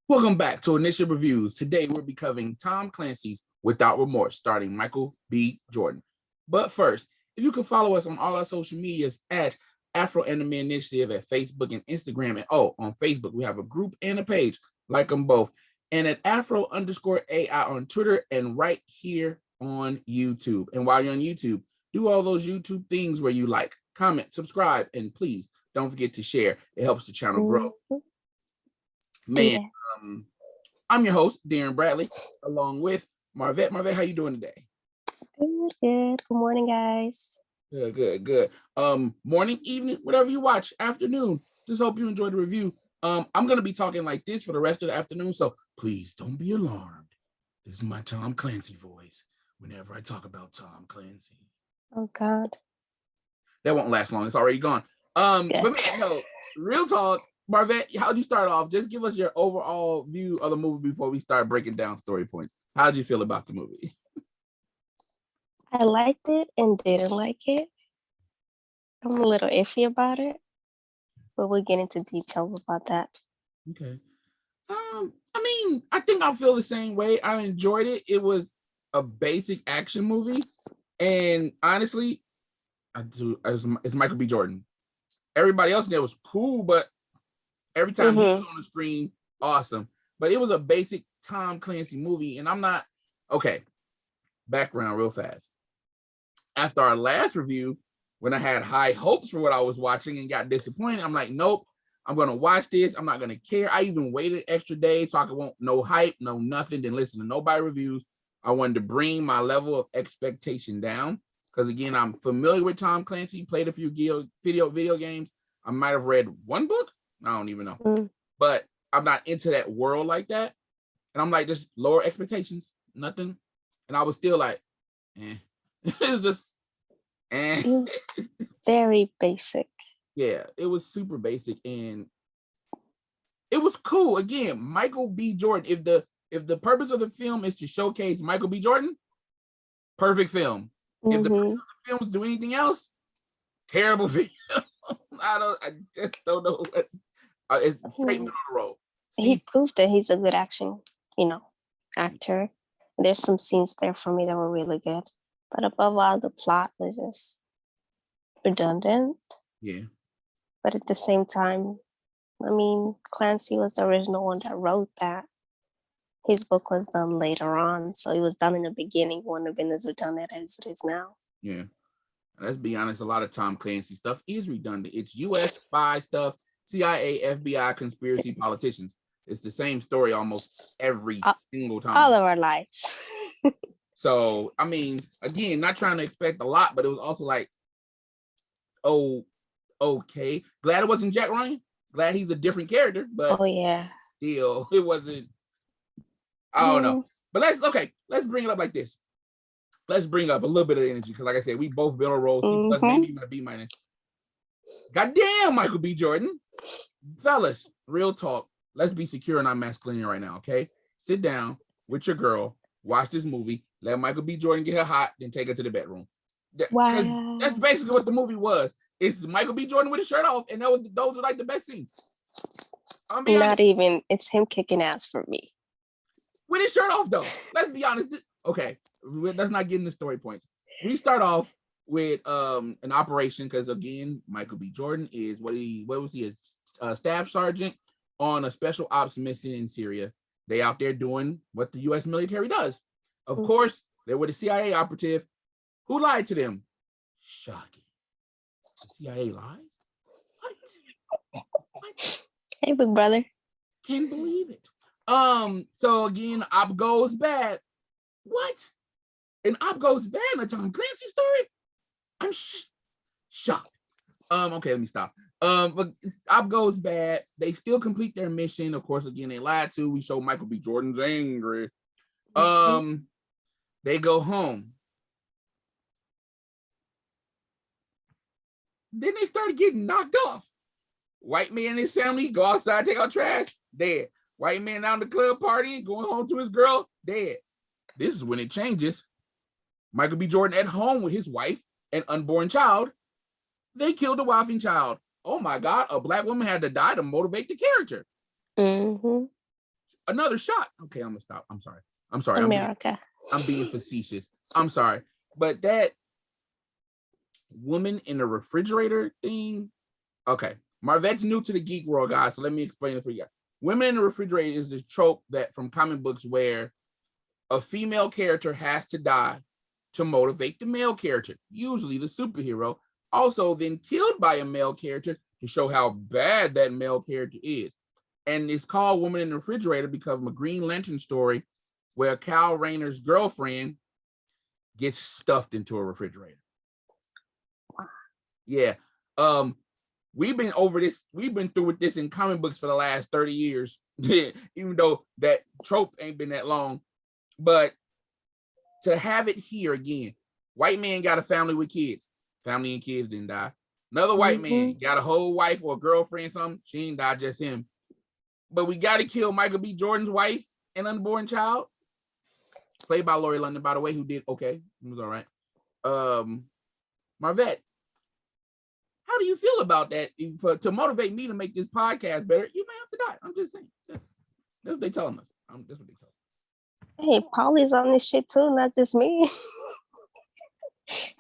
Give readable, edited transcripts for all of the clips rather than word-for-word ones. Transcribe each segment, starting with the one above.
Welcome back to Initial Reviews. Today we'll be covering Tom Clancy's Without Remorse, starring Michael B. Jordan. But first, if you can follow us on all our social medias at Afro Anime Initiative at Facebook and Instagram. And on Facebook, we have a group and a page, like them both. And at Afro_AI on Twitter and right here on YouTube. And while you're on YouTube, do all those YouTube things where you like, comment, subscribe, and please don't forget to share. It helps the channel grow. Man, I'm your host, Darren Bradley, along with Marvette. Marvette, how you doing today? Good. Good morning, guys. Good. Morning, evening, whatever you watch, afternoon. Just hope you enjoy the review. I'm gonna be talking like this for the rest of the afternoon, so please don't be alarmed. This is my Tom Clancy voice whenever I talk about Tom Clancy. Oh God. That won't last long, it's already gone. But man, no, real talk. Marvette, how'd you start off? Just give us your overall view of the movie before we start breaking down story points. How'd you feel about the movie? I liked it and didn't like it. I'm a little iffy about it, but we'll get into details about that. Okay. I think I feel the same way. I enjoyed it. It was a basic action movie, and honestly, it's Michael B. Jordan. Everybody else in there was cool, but every time he was on the screen, awesome. But it was a basic Tom Clancy movie, and I'm not okay. Background real fast. After our last review, when I had high hopes for what I was watching and got disappointed, I'm like, nope, I'm gonna watch this. I'm not gonna care. I even waited extra days so I could want no hype, no nothing, didn't listen to nobody reviews. I wanted to bring my level of expectation down because again, I'm familiar with Tom Clancy, played a few video games. I might have read one book. I don't even know, but I'm not into that world like that. And I'm like, just lower expectations, nothing. And I was still like, it's just, It was very basic. Yeah, it was super basic and it was cool. Again, Michael B. Jordan. If the purpose of the film is to showcase Michael B. Jordan, perfect film. If the purpose of the film is do anything else, terrible film. I just don't know what. It's straight middle of the road. He proved that he's a good actor. There's some scenes there for me that were really good, but above all, the plot was just redundant. Yeah. But at the same time, I mean, Clancy was the original one that wrote that. His book was done later on, so it was done in the beginning. It wouldn't have been as redundant as it is now. Yeah. Let's be honest, a lot of Tom Clancy stuff is redundant. It's U.S. spy stuff, CIA, FBI, conspiracy, politicians. It's the same story almost every single time. All of our lives. So, I mean, again, not trying to expect a lot, but it was also like, okay. Glad it wasn't Jack Ryan. Glad he's a different character, but still, it wasn't. I don't know. But let's bring it up like this. Let's bring up a little bit of energy because, like I said, we both been on a roll. C+, maybe even a B-. Goddamn, Michael B. Jordan, fellas, real talk. Let's be secure in our masculinity right now, okay? Sit down with your girl, watch this movie, let Michael B. Jordan get her hot, then take her to the bedroom. Wow. That's basically what the movie was. It's Michael B. Jordan with his shirt off, and those were like the best scenes. Not even. It's him kicking ass for me. With his shirt off, though. Let's be honest. Okay, let's not get into story points. We start off with an operation because again, Michael B. Jordan is what was he? A staff sergeant on a special ops mission in Syria. They out there doing what the U.S. military does. Of course, they were the CIA operative who lied to them. Shocking. The CIA lies? What? Hey, big brother. Can't believe it. So again, op goes bad. What? An op goes bad in a Tom Clancy story? I'm shocked. Okay, let me stop. But op goes bad. They still complete their mission. Of course, again, they lied to. We show Michael B. Jordan's angry. They go home. Then they started getting knocked off. White man and his family go outside, take out trash, dead. White man out in the club partying, going home to his girl, dead. This is when it changes. Michael B. Jordan at home with his wife and unborn child. They killed the wife and child. Oh my God, a black woman had to die to motivate the character. another shot. Okay, I'm gonna stop. I'm sorry. America. I'm being facetious. I'm sorry. But that woman in the refrigerator thing. Okay. Marvette's new to the geek world, guys. So let me explain it for you. Women in the refrigerator is this trope that from comic books where a female character has to die to motivate the male character, usually the superhero, also then killed by a male character to show how bad that male character is. And it's called Woman in the Refrigerator because of a Green Lantern story where Kyle Rayner's girlfriend gets stuffed into a refrigerator. Yeah. We've been over this, we've been through with this in comic books for the last 30 years, even though that trope ain't been that long. But to have it here again, white man got a family with kids. Family and kids didn't die. Another white man got a whole wife or a girlfriend, something. She ain't died, just him. But we got to kill Michael B. Jordan's wife and unborn child, played by Laurie London, by the way, who did okay. It was all right. Marvette, how do you feel about that? To motivate me to make this podcast better, you may have to die. I'm just saying. That's what they're telling us. That's what they tell us. Hey, Polly's on this shit too, not just me.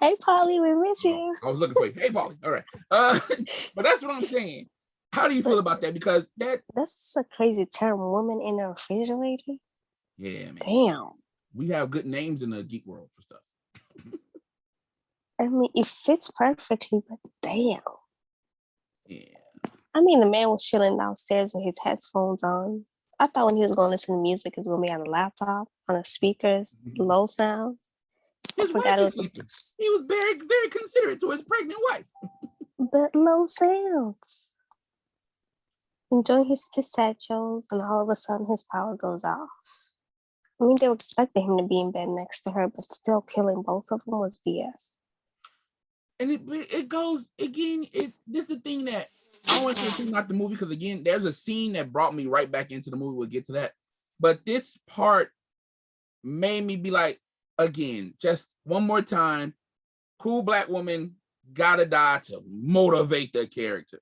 Hey, Polly, we miss you. I was looking for you. Hey, Polly. All right. But that's what I'm saying. How do you feel about that? Because that's a crazy term, woman in a refrigerator. Yeah, man. Damn. We have good names in the geek world for stuff. I mean, it fits perfectly, but damn. Yeah. I mean, the man was chilling downstairs with his headphones on. I thought when he was going to listen to music, it was going to be on a laptop, on the speakers, low sound. His wife was sleeping. He was very, very considerate to his pregnant wife. But low sounds. Enjoying his pistachios, and all of a sudden his power goes off. I mean, they were expecting him to be in bed next to her, but still killing both of them was BS. And it goes again. This is the thing that I don't want to say not the movie, because again, there's a scene that brought me right back into the movie. We'll get to that, but this part made me be like, again, just one more time, cool black woman gotta die to motivate the character.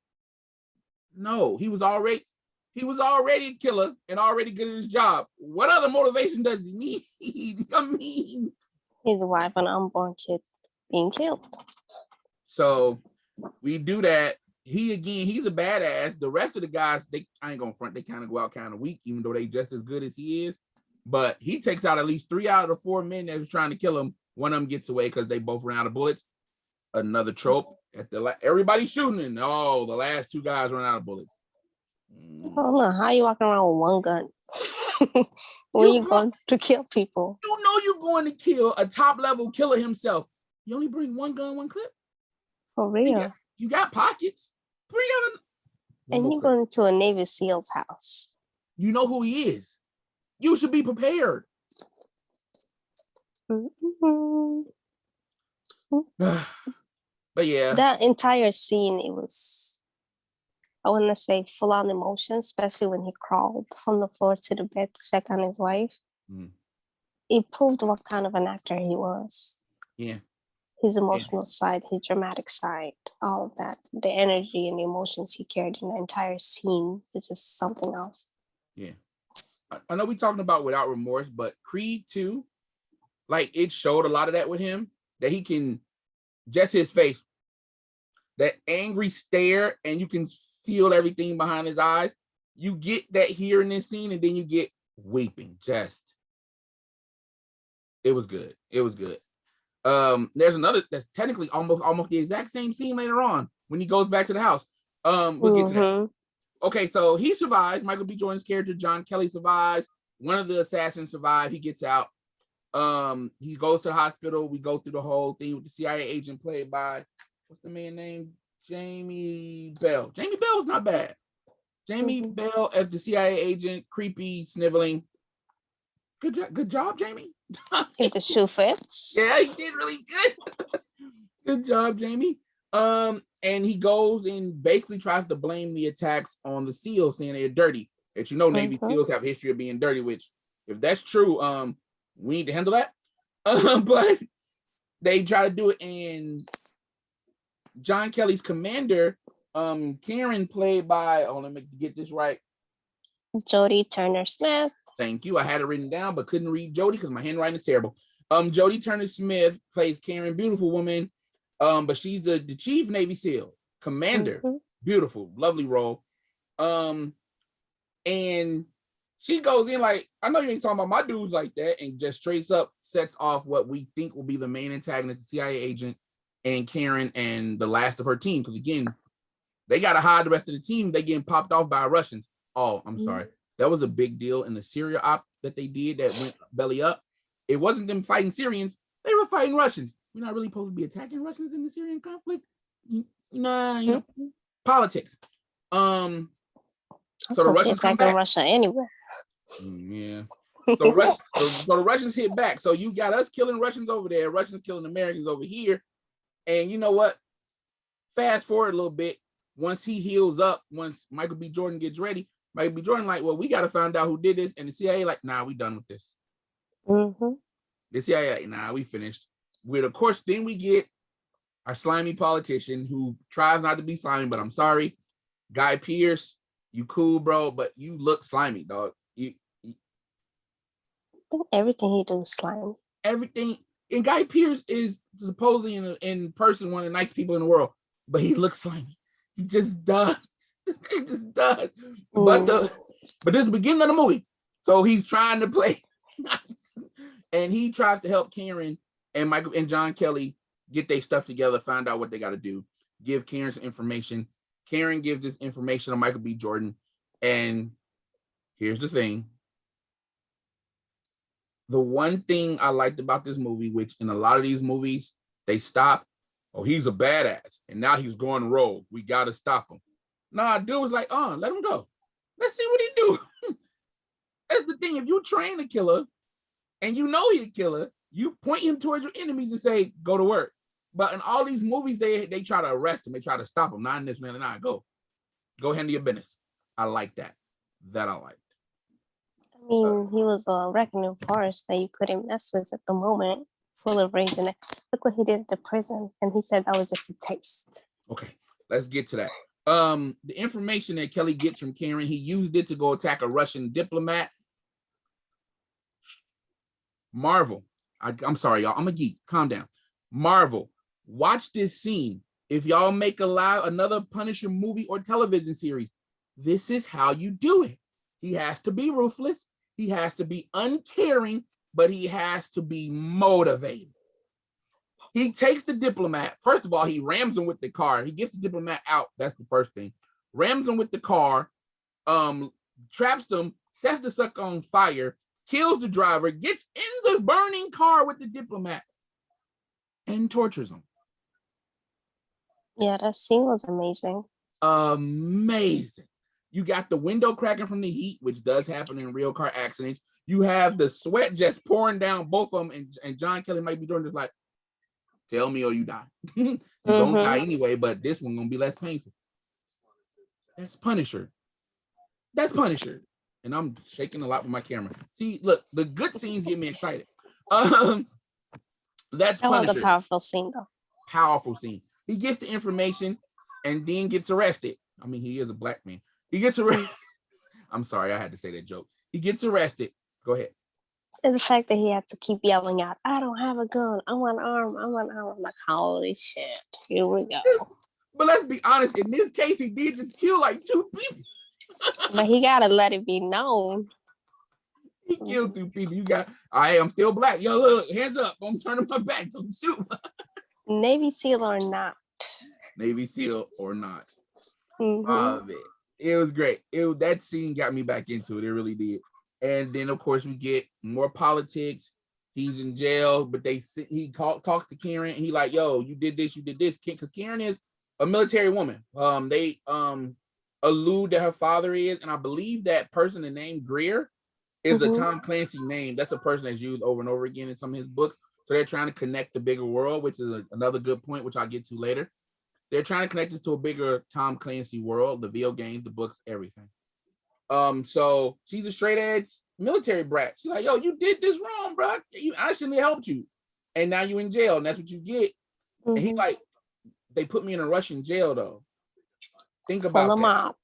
No, he was already a killer and already good at his job. What other motivation does he need? I mean, his wife and unborn kid being killed. So we do that. He's a badass. The rest of the guys, I ain't gonna front, they kind of go out kind of weak, even though they just as good as he is. But he takes out at least 3 out of the 4 men that was trying to kill him. One of them gets away because they both ran out of bullets. Another trope at everybody's shooting, and the last 2 guys run out of bullets. I don't know how you walking around with one gun when you're going to kill people. You know you're going to kill a top level killer himself. You only bring 1 gun, 1 clip. For real. You got pockets. Bring out and you're going to a Navy SEAL's house. You know who he is. You should be prepared. Mm-hmm. But yeah. That entire scene, it was, I want to say, full on emotion, especially when he crawled from the floor to the bed to check on his wife. It proved what kind of an actor he was. Yeah. His emotional side, his dramatic side, all of that. The energy and the emotions he carried in the entire scene was just something else. Yeah. I know we're talking about Without Remorse, but Creed 2, like, it showed a lot of that with him, that he can, just his face, that angry stare, and you can feel everything behind his eyes. You get that here in this scene, and then you get weeping. It was good. It was good. There's another that's technically almost the exact same scene later on when he goes back to the house. We'll get to that. Okay, so he survives. Michael B. Jordan's character, John Kelly, survives. One of the assassins survives. He gets out. He goes to the hospital. We go through the whole thing with the CIA agent played by, what's the man name? Jamie Bell. Jamie Bell's not bad. Jamie Bell as the CIA agent, creepy, sniveling. Good job, Jamie. If the shoe fits. Yeah, he did really good. Good job, Jamie. And he goes and basically tries to blame the attacks on the SEALs, saying they're dirty. That Navy SEALs have a history of being dirty, which, if that's true, we need to handle that. But they try to do it, and John Kelly's commander, Karen, played by, let me get this right, Jodie Turner-Smith. Thank you. I had it written down, but couldn't read Jodie because my handwriting is terrible. Jodie Turner-Smith plays Karen, beautiful woman. But she's the chief Navy SEAL, commander. Beautiful, lovely role. And she goes in like, I know you ain't talking about my dudes like that, and just straight up sets off what we think will be the main antagonist, the CIA agent, and Karen and the last of her team. Because again, they got to hide the rest of the team. They getting popped off by Russians. Oh, I'm sorry. That was a big deal in the Syria op that they did that went belly up. It wasn't them fighting Syrians. They were fighting Russians. We're not really supposed to be attacking Russians in the Syrian conflict. Nah, politics. So the Russians come back. Russia anyway. Yeah. So the Russians hit back. So you got us killing Russians over there, Russians killing Americans over here. And you know what? Fast forward a little bit. Once he heals up, once Michael B. Jordan gets ready, Michael B. Jordan like, well, we got to find out who did this. And the CIA like, nah, we done with this. The CIA like, nah, we finished. With, of course, then we get our slimy politician who tries not to be slimy, but I'm sorry. Guy Pearce, you cool, bro, but you look slimy, dog. I think everything he does is slimy. Everything. And Guy Pearce is supposedly in person one of the nice people in the world, but he looks slimy. He just does. He just does. But this is the beginning of the movie. So he's trying to play nice. And he tries to help Karen and Michael and John Kelly get their stuff together, find out what they got to do, give Karen some information. Karen gives this information to Michael B. Jordan. And here's the thing. The one thing I liked about this movie, which in a lot of these movies, they stop. Oh, he's a badass. And now he's going rogue. We got to stop him. Nah, dude was like, let him go. Let's see what he do. That's the thing. If you train a killer and you know he's a killer, you point him towards your enemies and say, go to work. But in all these movies, they try to arrest him. They try to stop him. Not in this, man. Nah, go handle your business. I like that. That I liked. I mean, he was a reckoning force that you couldn't mess with at the moment, full of rage. And look what he did at the prison. And he said that was just a taste. Okay, let's get to that. The information that Kelly gets from Karen, he used it to go attack a Russian diplomat. Marvel. I'm sorry, y'all. I'm a geek. Calm down. Marvel. Watch this scene. If y'all make another Punisher movie or television series, this is how you do it. He has to be ruthless. He has to be uncaring, but he has to be motivated. He takes the diplomat. First of all, he rams him with the car. He gets the diplomat out. That's the first thing. Rams him with the car, traps them, sets the sucker on fire, kills the driver, gets in the burning car with the diplomat, and tortures him. Yeah, that scene was amazing. Amazing. You got the window cracking from the heat, which does happen in real car accidents. You have the sweat just pouring down both of them, and John Kelly might be doing just like, tell me or you die. You don't die anyway, but this one gonna be less painful. That's Punisher. That's Punisher. And I'm shaking a lot with my camera. See, look, the good scenes get me excited. That was a powerful scene, though. Powerful scene. He gets the information and then gets arrested. I mean, he is a black man. He gets arrested. I'm sorry, I had to say that joke. He gets arrested. Go ahead. And the fact that he had to keep yelling out, I don't have a gun. I want an arm. I want an arm. I'm like, holy shit. Here we go. But let's be honest. In this case, he did just kill like 2 people. But he got to let it be known. He killed 2 people. I'm still black. Yo, look, hands up. I'm turning my back. Don't shoot. Navy SEAL or not. Navy SEAL or not. It was great. That scene got me back into it. It really did. And then, of course, we get more politics. He's in jail, but he talks to Karen. And he like, yo, you did this, because Karen is a military woman. They allude that her father is, and I believe that person, the name Greer, is a Tom Clancy name. That's a person that's used over and over again in some of his books. So they're trying to connect the bigger world, which is another good point, which I'll get to later. They're trying to connect this to a bigger Tom Clancy world, the video games, the books, everything. So she's a straight edge military brat. She's like, yo, you did this wrong, bro. I shouldn't have helped you. And now you're in jail, and that's what you get. And he's like, they put me in a Russian jail, though. Think about that.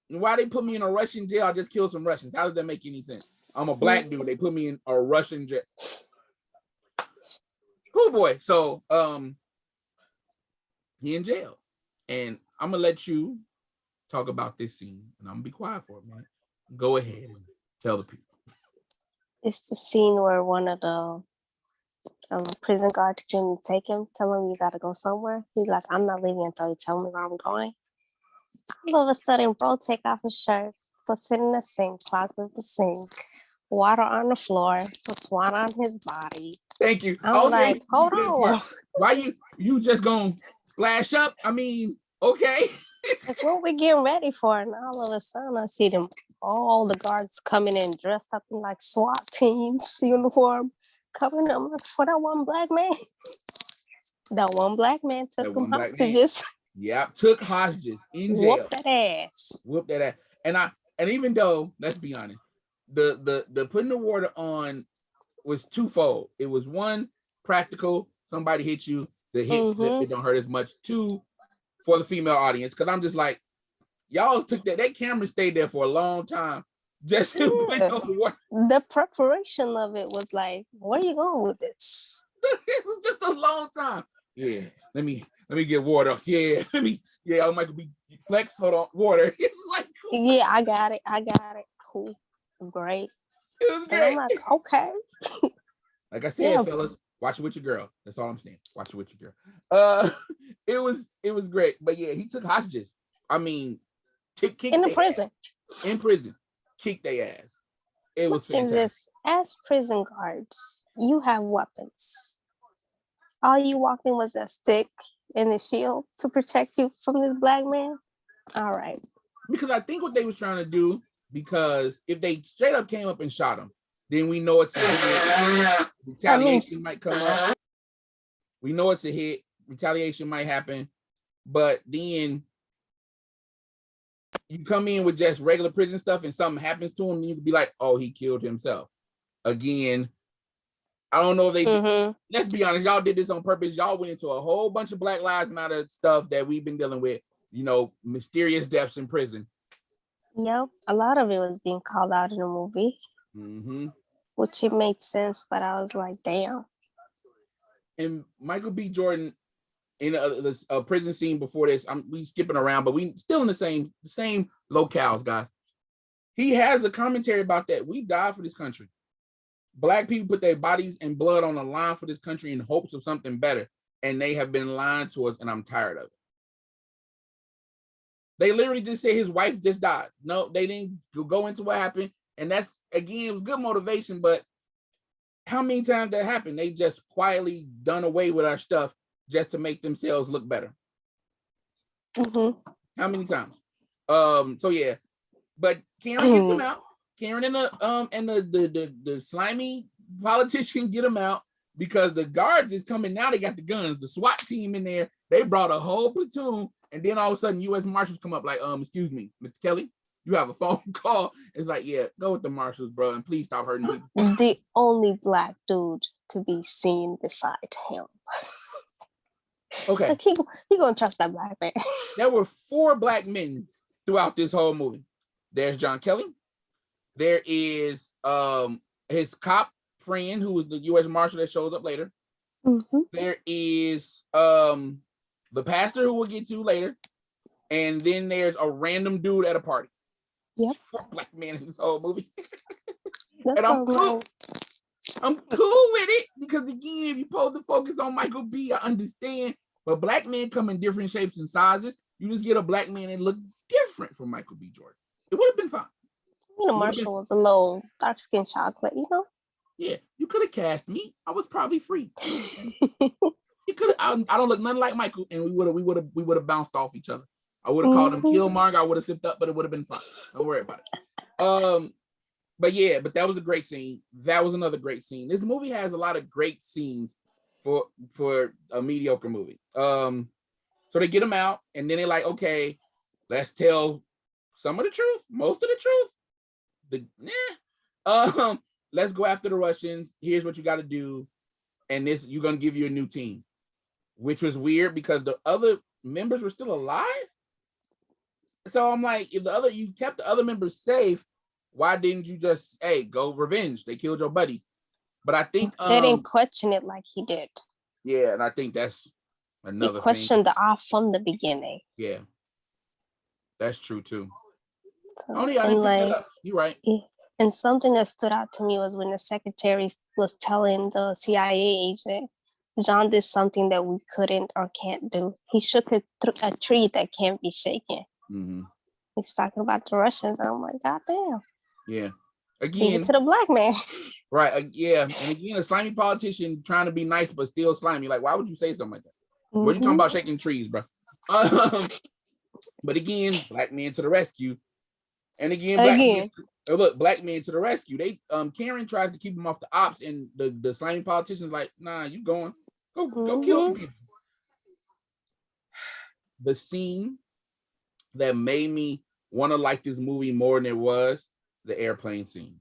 Why they put me in a Russian jail? I just killed some Russians. How does that make any sense? I'm a black dude. They put me in a Russian jail. Cool boy. So he in jail. And I'm gonna let you talk about this scene, and I'm gonna be quiet for it, man. Go ahead and tell the people. It's the scene where one of the prison guards came to take him, tell him you gotta go somewhere. He's like, I'm not leaving until you tell me where I'm going. All of a sudden, bro take off his shirt, puts it in the sink, clogs up the sink, water on the floor, puts water on his body. Thank you. I'm like, hold on. Why you just gonna flash up? I mean, okay. Like, what we getting ready for? And all of a sudden, I see them, all the guards coming in dressed up in like SWAT teams uniform, coming. I'm like, for that one black man. That one black man took them hostages. Yeah, took hostages in jail. Whoop that ass. Whoop that ass. And even though, let's be honest, the putting the water on was twofold. It was one, practical, somebody hit you, the hit slip, it don't hurt as much. Two, for the female audience, because I'm just like, y'all took that camera stayed there for a long time just to put on the water. The preparation of it was like, where are you going with this? It was just a long time. Yeah, let me get water. Yeah, I might be flex. Hold on, water. It was like, cool. Yeah, I got it. Cool, great. It was great. And I'm like, okay. Like I said, fellas, watch it with your girl. That's all I'm saying. Watch it with your girl. It was great. But yeah, he took hostages. I mean, kicked in the prison. In prison, kicked their ass. It was fantastic. As prison guards, you have weapons. All you walked in was a stick and a shield to protect you from this black man. All right. Because I think what they was trying to do, because if they straight up came up and shot him, then we know it's a hit. Retaliation might come up. We know it's a hit. Retaliation might happen. But then you come in with just regular prison stuff and something happens to him, and you could be like, oh, he killed himself. Again, I don't know if they let's be honest, y'all did this on purpose. Y'all went into a whole bunch of Black Lives Matter stuff that we've been dealing with, mysterious deaths in prison. Yep, a lot of it was being called out in the movie, which it made sense, but I was like, damn. And Michael B. Jordan in a prison scene before this, we skipping around, but we still in the same locales, guys. He has a commentary about that. We died for this country. Black people put their bodies and blood on the line for this country in hopes of something better, and they have been lying to us, and I'm tired of it. They literally just said his wife just died. No, they didn't go into what happened, and that's, again, it was good motivation, but how many times that happened? They just quietly done away with our stuff just to make themselves look better. How many times? So yeah, but Karen gets him out. Karen and the slimy politician get him out because the guards is coming now. They got the guns. The SWAT team in there. They brought a whole platoon, and then all of a sudden, U.S. Marshals come up like, excuse me, Mr. Kelly, you have a phone call. It's like, yeah, go with the Marshals, bro, and please stop hurting people. The only black dude to be seen beside him. Okay, like he gonna trust that black man. There were 4 black men throughout this whole movie. There's John Kelly. There is his cop friend, who is the U.S. Marshal that shows up later. There is the pastor, who we'll get to later. And then there's a random dude at a party. Yep. 4 black men in this whole movie. That's and I'm cool with it because, again, if you're supposed to focus on Michael B., I understand. But black men come in different shapes and sizes. You just get a black man that look different from Michael B. Jordan. It would have been fine. Marshall was a little dark-skinned chocolate, Yeah, you could have cast me. I was probably free. You could. I don't look nothing like Michael, and we would have bounced off each other. I would have called him Killmonger. I would have slipped up, but it would have been fine. Don't worry about it. But that was a great scene. That was another great scene. This movie has a lot of great scenes for a mediocre movie. So they get him out, and then they're like, okay, let's tell some of the truth, most of the truth. Let's go after the Russians. Here's what you got to do, and you're gonna give you a new team, which was weird because the other members were still alive. So I'm like, if you kept the other members safe, why didn't you just go revenge? They killed your buddies. But I think They didn't question it like he did. yeah, and I think that's He another thing. questioned the off from the beginning. Yeah, that's true too. So, I didn't pick that up. You're right. And something that stood out to me was when the secretary was telling the CIA agent, John did something that we couldn't or can't do. He shook a tree that can't be shaken. Mm-hmm. He's talking about the Russians. And I'm like, God damn. Yeah. Leave Again, it to the black man. right. Yeah. And again, a slimy politician trying to be nice, but still slimy. Like, why would you say something like that? What are you talking about shaking trees, bro? But again, black men to the rescue. And again, black men to the rescue. They Karen tries to keep him off the ops, and the slimy politician's like, nah, you going. Go kill some people. The scene that made me want to like this movie more than it was the airplane scene.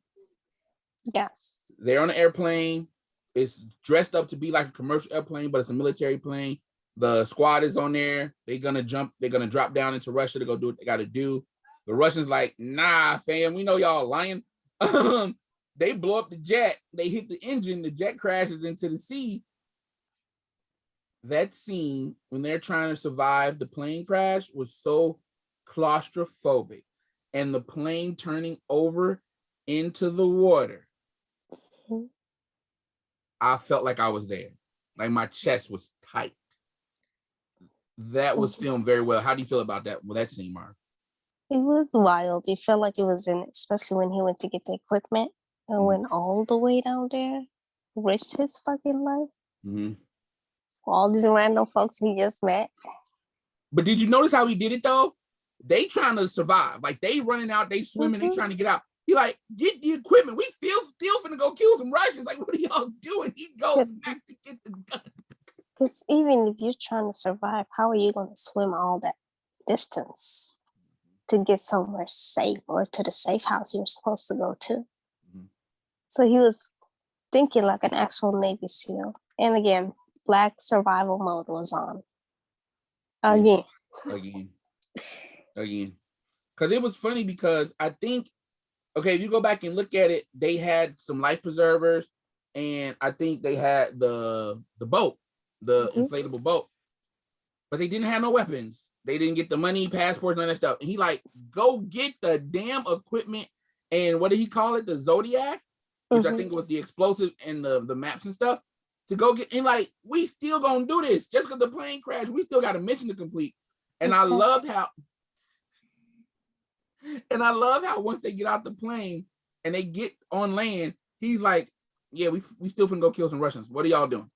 Yes. They're on an airplane. It's dressed up to be like a commercial airplane, but it's a military plane. The squad is on there. They're gonna drop down into Russia to go do what they gotta do. The Russians like, nah, fam, we know y'all lying. They blow up the jet. They hit the engine. The jet crashes into the sea. That scene when they're trying to survive the plane crash was so claustrophobic, and the plane turning over into the water. I felt like I was there. Like my chest was tight. That was filmed very well. How do you feel about that? Well, that scene, Marv? It was wild. It felt like it was in it, especially when he went to get the equipment and went all the way down there, risked his fucking life. Mm-hmm. All these random folks he just met. But did you notice how he did it though? They trying to survive. Like they running out, they swimming, they trying to get out. He like, get the equipment. We still finna go kill some Russians. Like, what are y'all doing? He goes back to get the guns. Because even if you're trying to survive, how are you going to swim all that distance to get somewhere safe or to the safe house you're supposed to go to? Mm-hmm. So he was thinking like an actual Navy SEAL. And again, black survival mode was on. Again. Because it was funny because I think, okay, if you go back and look at it, they had some life preservers, and I think they had the boat, the inflatable boat, but they didn't have no weapons. They didn't get the money, passports, none of that stuff. And he like, go get the damn equipment. And what did he call it? The Zodiac, which I think was the explosive and the maps and stuff to go get. And like, we still gonna do this just because the plane crashed. We still got a mission to complete. And I loved how once they get out the plane and they get on land, he's like, yeah, we still finna go kill some Russians. What are y'all doing?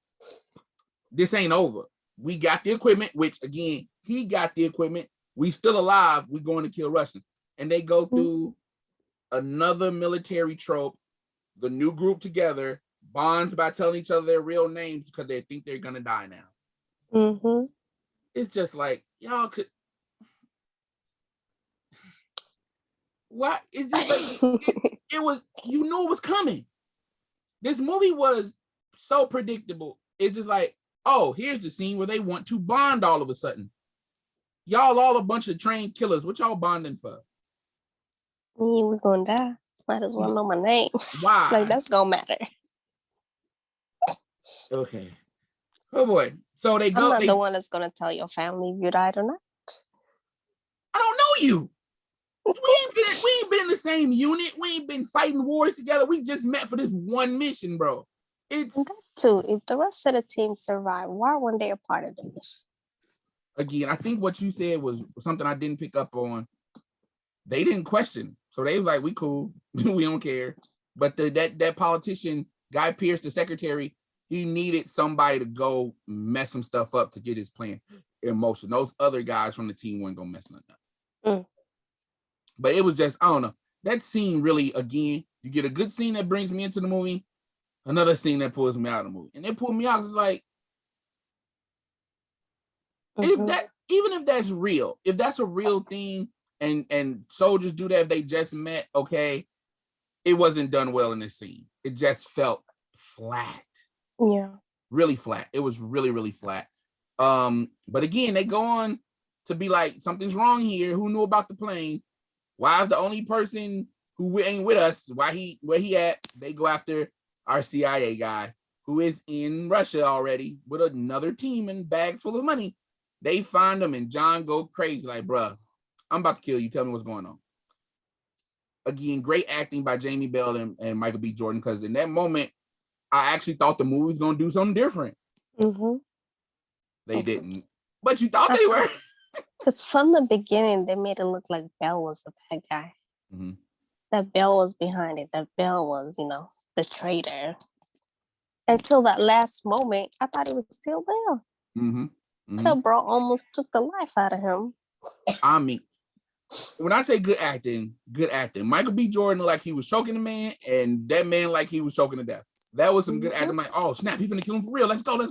This ain't over. We got the equipment, which again, he got the equipment. We still alive. We going to kill Russians. And they go through another military trope. The new group together bonds by telling each other their real names because they think they're gonna die now. Mm-hmm. It's just like, y'all could. What? It's just like it was. You knew it was coming. This movie was so predictable. It's just like, oh, here's the scene where they want to bond all of a sudden. Y'all all a bunch of trained killers. What y'all bonding for? We're gonna die. Might as well know my name. Why? Like, that's gonna matter. Okay. Oh boy. So they go. I'm not the one that's gonna tell your family if you died or not. I don't know you. We ain't been in the same unit. We ain't been fighting wars together. We just met for this one mission, bro. It's that too. If the rest of the team survived, why weren't they a part of the mission? Again, I think what you said was something I didn't pick up on. They didn't question, so they was like, "We cool, we don't care." But that politician, Guy Pearce, the secretary, he needed somebody to go mess some stuff up to get his plan in motion. Those other guys from the team weren't gonna mess nothing up. But it was just, I don't know. That scene really, again, you get a good scene that brings me into the movie, another scene that pulls me out of the movie. And it pulled me out. It's like, if that's real, if that's a real thing, and soldiers do that if they just met, okay, it wasn't done well in this scene. It just felt flat. Yeah. Really flat. It was really, really flat. But again, they go on to be like, something's wrong here. Who knew about the plane? Why is the only person who ain't with us? Where he at? They go after our CIA guy who is in Russia already with another team and bags full of money. They find him and John go crazy like, bruh, I'm about to kill you. Tell me what's going on. Again, great acting by Jamie Bell and Michael B. Jordan, because in that moment, I actually thought the movie was going to do something different. They didn't. But you thought they were. Because from the beginning, they made it look like Bell was the bad guy. That Bell was behind it. That Bell was, the traitor. Until that last moment, I thought it was still Bell. Till bro almost took the life out of him. I mean, when I say good acting. Michael B. Jordan like he was choking the man, and that man like he was choking to death. That was some good acting. Like, oh snap, he's gonna kill him for real. Let's go.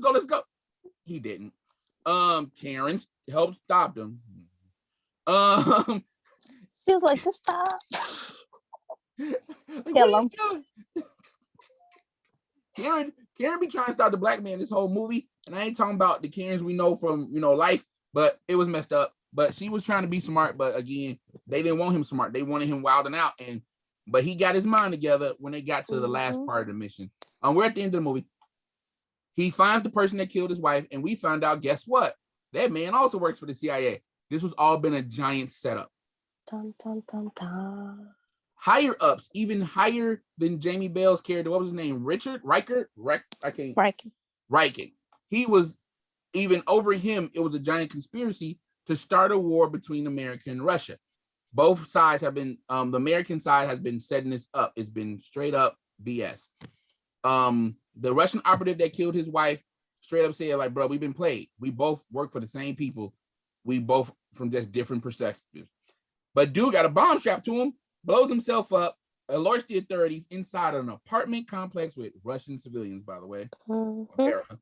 He didn't. Karen helped stop him. She was like, just stop. Like, kill him. Karen be trying to stop the black man this whole movie, and I ain't talking about the Karens we know from life, but it was messed up. But she was trying to be smart, but again, they didn't want him smart. They wanted him wilding out, but he got his mind together when they got to the last part of the mission. We're at the end of the movie. He finds the person that killed his wife, and we found out, guess what? That man also works for the CIA. This was all been a giant setup. Dun, dun, dun, dun. Higher ups, even higher than Jamie Bell's character. What was his name? Richard Riker. He was even over him. It was a giant conspiracy to start a war between America and Russia. Both sides have been. The American side has been setting this up. It's been straight up BS. The Russian operative that killed his wife straight up said, like, bro, we've been played. We both work for the same people. We both from just different perspectives. But dude got a bomb strapped to him, blows himself up, alerts the authorities inside an apartment complex with Russian civilians, by the way. America.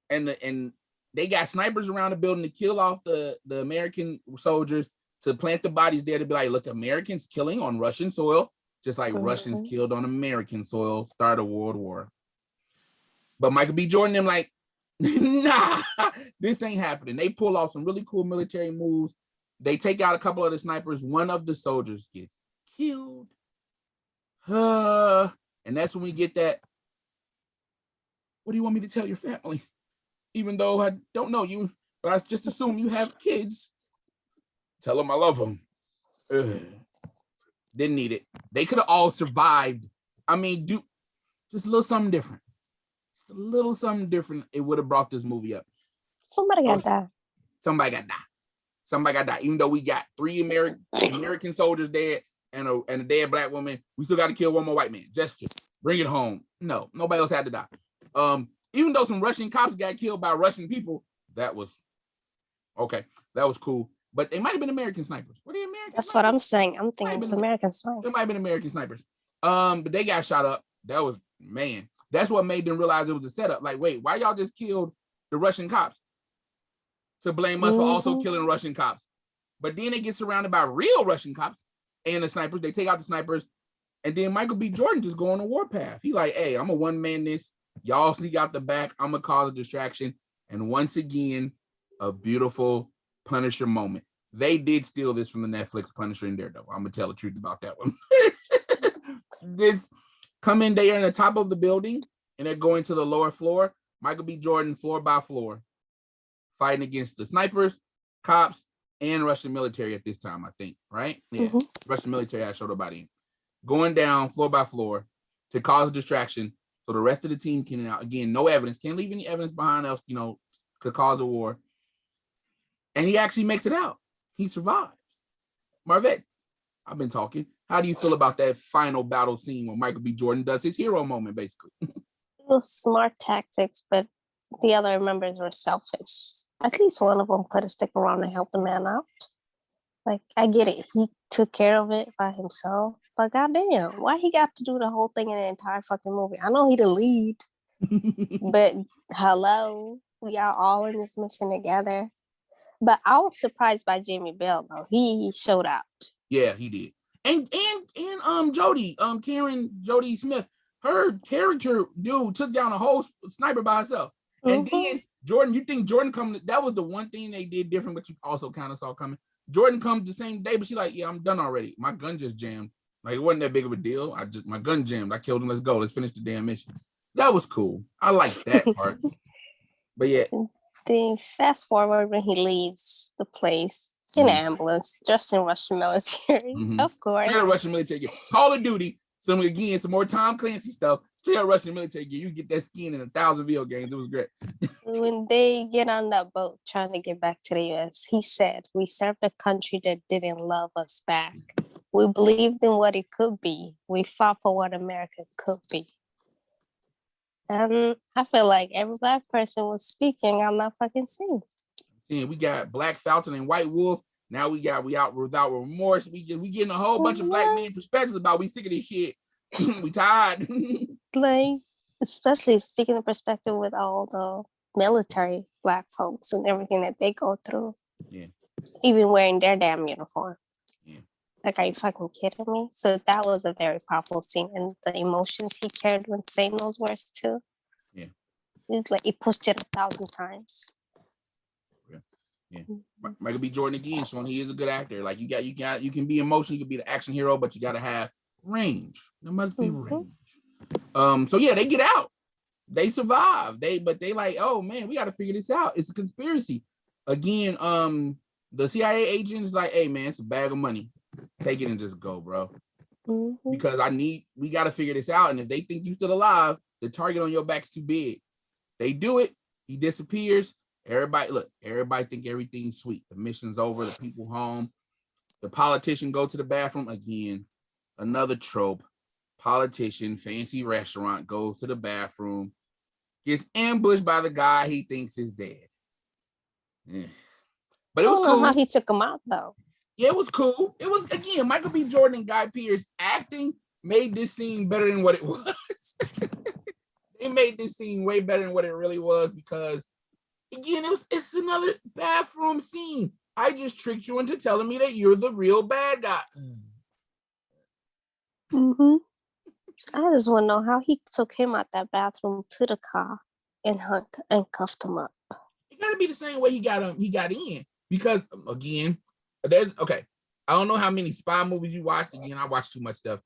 And they got snipers around the building to kill off the American soldiers, to plant the bodies there to be like, look, Americans killing on Russian soil, just like Russians killed on American soil, start a world war. But Michael B. Jordan, them like, nah, this ain't happening. They pull off some really cool military moves. They take out a couple of the snipers. One of the soldiers gets killed. And that's when we get that, what do you want me to tell your family? Even though I don't know you, but I just assume you have kids. Tell them I love them. Didn't need it. They could have all survived. I mean, do just a little something different. Just a little something different. It would have brought this movie up. Somebody got died. Somebody got died. Even though we got 3 American soldiers dead and a dead black woman, we still got to kill one more white man just to bring it home. No, nobody else had to die. Even though some Russian cops got killed by Russian people, that was okay. That was cool. But they might have been American snipers. What are the American That's snipers? what I'm saying. I'm thinking it's American snipers. It might have been American snipers. But they got shot up. That was, man, that's what made them realize it was a setup. Like, wait, why y'all just killed the Russian cops? To blame us for also killing Russian cops. But then they get surrounded by real Russian cops and the snipers. They take out the snipers. And then Michael B. Jordan just go on a warpath. He like, hey, I'm a one-man this. Y'all sneak out the back. I'm going to cause a distraction. And once again, a beautiful Punisher moment. They did steal this from the Netflix Punisher in Daredevil. I'm going to tell the truth about that one. This come in, they are in the top of the building, and they're going to the lower floor. Michael B. Jordan, floor by floor, fighting against the snipers, cops, and Russian military at this time, I think, right? Yeah, Russian military I showed about him. Going down floor by floor to cause a distraction so the rest of the team can, again, no evidence, can't leave any evidence behind else, could cause a war. And he actually makes it out. He survives. Marvette, I've been talking. How do you feel about that final battle scene where Michael B. Jordan does his hero moment, basically? It was smart tactics, but the other members were selfish. At least one of them could have stuck around and helped the man out. Like, I get it. He took care of it by himself. But goddamn, why he got to do the whole thing in the entire fucking movie? I know he the lead. But hello, we are all in this mission together. But I was surprised by Jamie Bell, though. He showed out. Yeah, he did. And Jodie, Karen Jodie Smith, her character dude took down a whole sniper by herself. And then Jordan, you think Jordan come? That was the one thing they did different, but you also kind of saw coming. Jordan comes the same day, but she's like, yeah, I'm done already. My gun just jammed. Like, it wasn't that big of a deal. My gun jammed. I killed him. Let's go. Let's finish the damn mission. That was cool. I like that part. But yeah. Then fast forward when he leaves the place in an ambulance, just in Russian military, of course. Straight out Russian military gear. Call of Duty. Some more Tom Clancy stuff. Straight out Russian military gear. You get that skin in 1,000 video games. It was great. When they get on that boat trying to get back to the US, he said, "We served a country that didn't love us back. We believed in what it could be. We fought for what America could be." And I feel like every Black person was speaking on that fucking scene. Yeah, we got Black Falcon and White Wolf. Now we out without remorse. We getting a whole bunch of Black men perspectives about we sick of this shit. We tired. Like, especially speaking of perspective with all the military Black folks and everything that they go through. Yeah. Even wearing their damn uniform. Yeah. Like, are you fucking kidding me? So that was a very powerful scene, and the emotions he carried when saying those words too. Yeah. It's like he pushed it 1,000 times. Yeah. Michael B. Jordan again, showing he is a good actor. Like you can be emotional, you can be the action hero, but you gotta have range. There must be range. So yeah, they get out. They survive. They like, oh man, we gotta figure this out. It's a conspiracy. Again, the CIA agent is like, hey man, it's a bag of money. Take it and just go, bro. Because we gotta figure this out. And if they think you're still alive, the target on your back's too big. They do it, he disappears. Everybody think everything's sweet. The mission's over, the people home. The politician go to the bathroom again. Another trope. Politician, fancy restaurant, goes to the bathroom, gets ambushed by the guy he thinks is dead. Yeah. But it was cool. How he took him out though. Yeah, it was cool. It was, again, Michael B. Jordan and Guy Pearce acting made this scene better than what it was. They made this scene way better than what it really was because, again, it's another bathroom scene. I just tricked you into telling me that you're the real bad guy. I just want to know how he took him out that bathroom to the car and cuffed him up. It got to be the same way he got in because, again, I don't know how many spy movies you watched. Again, I watch too much stuff.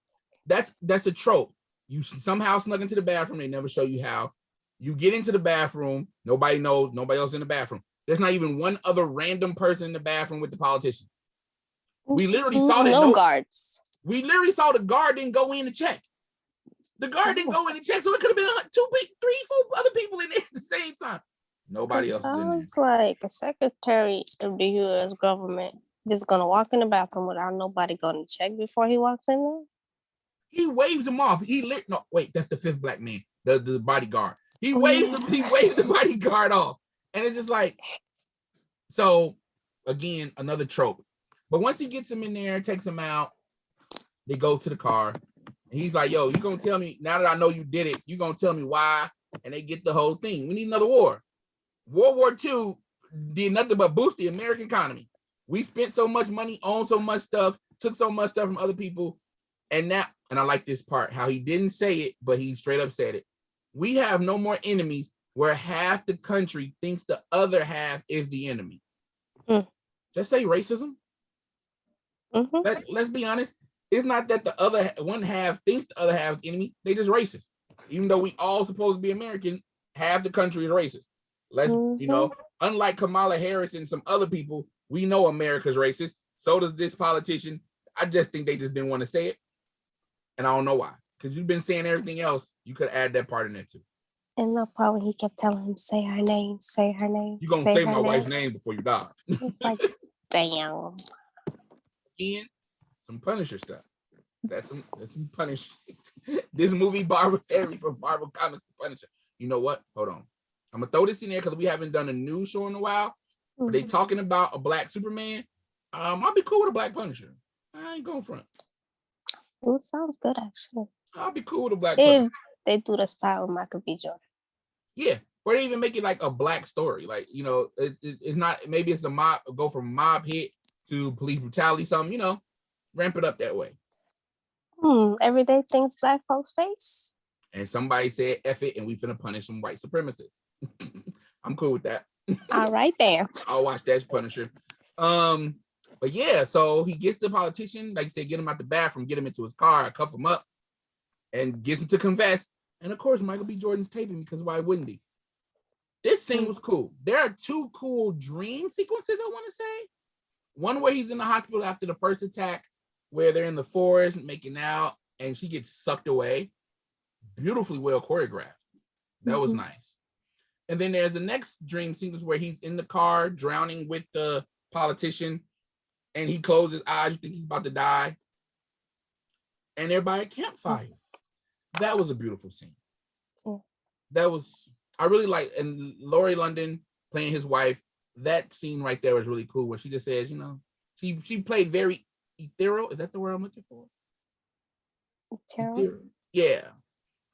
That's a trope. You somehow snuck into the bathroom. They never show you how. You get into the bathroom. Nobody knows. Nobody else in the bathroom. There's not even one other random person in the bathroom with the politician. We literally saw that. No guards. We literally saw the guard didn't go in to check. The guard didn't go in to check, so it could have been 2, 3, 4 other people in there at the same time. Nobody else is in there. Sounds like a secretary of the U.S. government just gonna walk in the bathroom without nobody going to check before he walks in there. He waves him off. That's the fifth black man, the bodyguard. He waves the bodyguard off, and it's just like, so again, another trope. But once he gets him in there, takes him out, they go to the car, and he's like, "Yo, you gonna tell me now that I know you did it? You gonna tell me why?" And they get the whole thing. We need another war. World War II did nothing but boost the American economy. We spent so much money, owned so much stuff, took so much stuff from other people. And I like this part, how he didn't say it, but he straight up said it. We have no more enemies where half the country thinks the other half is the enemy. Just say racism. Let's be honest. It's not that the other one half thinks the other half is the enemy. They just racist. Even though we all supposed to be American, half the country is racist. Unlike Kamala Harris and some other people, we know America's racist. So does this politician. I just think they just didn't want to say it. And I don't know why. Because you've been saying everything else. You could add that part in there too. And no problem. He kept telling him, say her name, say her name. You're going to say my wife's name before you die. It's like, damn. Again, some Punisher stuff. That's some Punisher. This movie bar was heavy for Marvel Comics Punisher. You know what? Hold on. I'm going to throw this in there because we haven't done a news show in a while. But they talking about a black Superman. I'll be cool with a black Punisher. I ain't going front. It sounds good, actually. I'll be cool with a black Punisher. If they do the style of Michael B. Jordan. Yeah. Or they even make it like a black story. Like, it's not, maybe it's a mob, go from mob hit to police brutality, something, ramp it up that way. Everyday things black folks face. And somebody said, F it, and we finna punish some white supremacists. I'm cool with that. All right, then. I'll watch that Punisher. But yeah, so he gets the politician, like you said, get him out the bathroom, get him into his car, cuff him up, and gets him to confess. And of course, Michael B. Jordan's taping because why wouldn't he? This scene was cool. There are two cool dream sequences, I want to say. One where he's in the hospital after the first attack, where they're in the forest making out, and she gets sucked away. Beautifully well choreographed. That was nice. And then there's the next dream sequence where he's in the car drowning with the politician, and he closes his eyes. You think he's about to die, and they're by a campfire. That was a beautiful scene. That was, I really like, and Laurie London playing his wife. That scene right there was really cool. Where she just says, you know, she played very ethereal. Is that the word I'm looking for? Ethereal. Yeah,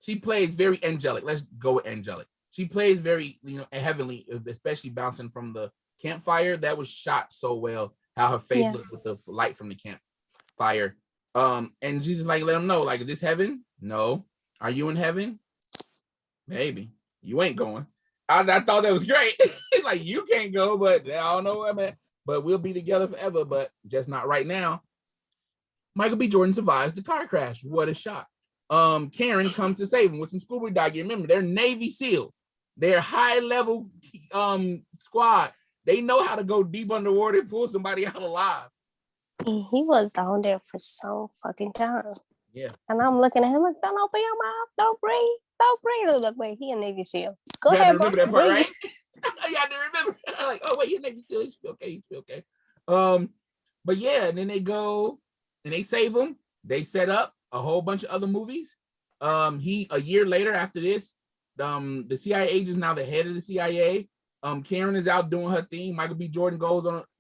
she plays very angelic. Let's go with angelic. She plays very, you know, heavenly, especially bouncing from the campfire. That was shot so well. How her face looked with the light from the campfire. And Jesus like, let him know, like, is this heaven? No. Are you in heaven? Maybe. You ain't going. I thought that was great. Like, you can't go, but I don't know where I'm at. But we'll be together forever, but just not right now. Michael B. Jordan survives the car crash. What a shot. Karen comes to save him with some scuba diving. Remember, they're Navy SEALs. They're high-level squad. They know how to go deep underwater and pull somebody out alive. He was down there for some fucking time. Yeah. And I'm looking at him like, don't open your mouth. Don't breathe. Don't breathe. Look, wait, he a Navy SEAL. Go you ahead, have to remember that part, breathe. right? You have to remember. Like, oh, wait, you're Navy SEAL. You should be okay. You should be okay. But yeah, and then they go and they save him. They set up a whole bunch of other movies. A year later after this, the CIA agent is now the head of the CIA. Karen is out doing her thing. Michael B. Jordan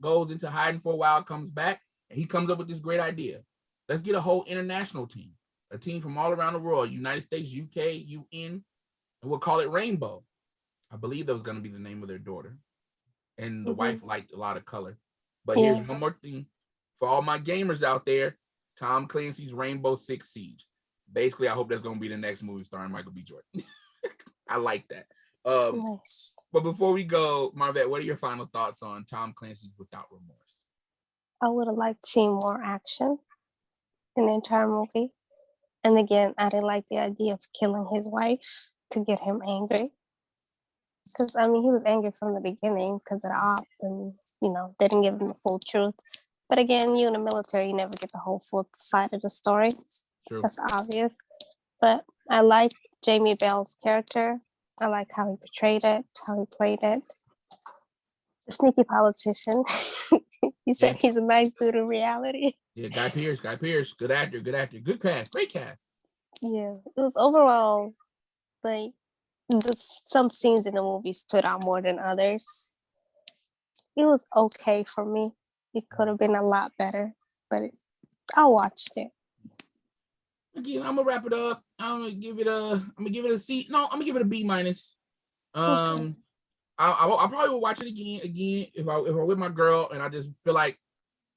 goes into hiding for a while, comes back, and he comes up with this great idea. Let's get a whole international team, a team from all around the world, United States, UK, UN, and we'll call it Rainbow. I believe that was going to be the name of their daughter. And the wife liked a lot of color. But here's one more thing. For all my gamers out there, Tom Clancy's Rainbow Six Siege. Basically, I hope that's going to be the next movie starring Michael B. Jordan. I like that. Nice. But before we go, Marvette, what are your final thoughts on Tom Clancy's Without Remorse? I would have liked to see more action in the entire movie. And again, I didn't like the idea of killing his wife to get him angry. Because, I mean, he was angry from the beginning because of the op and, you know, they didn't give him the full truth. But again, you in the military, you never get the whole full side of the story. True. That's obvious. But I like Jamie Bell's character. I like how he portrayed it, how he played it. A sneaky politician. He said he's a nice dude in reality. Yeah, Guy Pearce. Good actor. Good cast. Great cast. Yeah, it was overall, like, some scenes in the movie stood out more than others. It was okay for me. It could have been a lot better, but I watched it. Again, I'm gonna wrap it up. I'm gonna give it a C. No, I'm gonna give it a B minus. Okay. I probably will watch it again if I'm with my girl and I just feel like,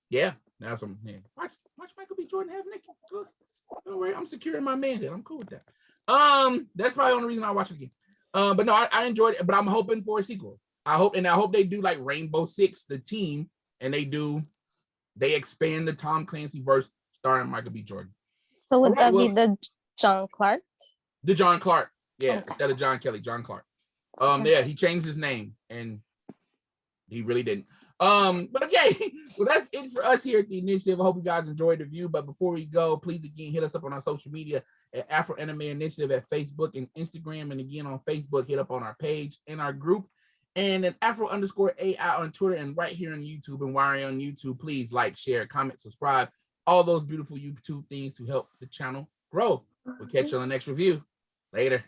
yeah, that's some. Yeah. Watch Michael B. Jordan have naked. Don't worry, I'm securing my manhood. I'm cool with that. That's probably the only reason I watch it again. But no, I enjoyed it. But I'm hoping for a sequel. I hope they do like Rainbow Six, the team, and they expand the Tom Clancy verse starring Michael B. Jordan. So would that be the John Clark? The John Clark, yeah, instead of John Kelly, John Clark. Yeah, he changed his name and he really didn't. But okay, well, that's it for us here at the Initiative. I hope you guys enjoyed the review. But before we go, please again hit us up on our social media at Afro Anime Initiative at Facebook and Instagram. And again on Facebook, hit up on our page and our group. And then Afro_AI on Twitter and right here on YouTube. And while you're on YouTube, please like, share, comment, subscribe, all those beautiful YouTube things to help the channel grow. We'll catch you on the next review. Later.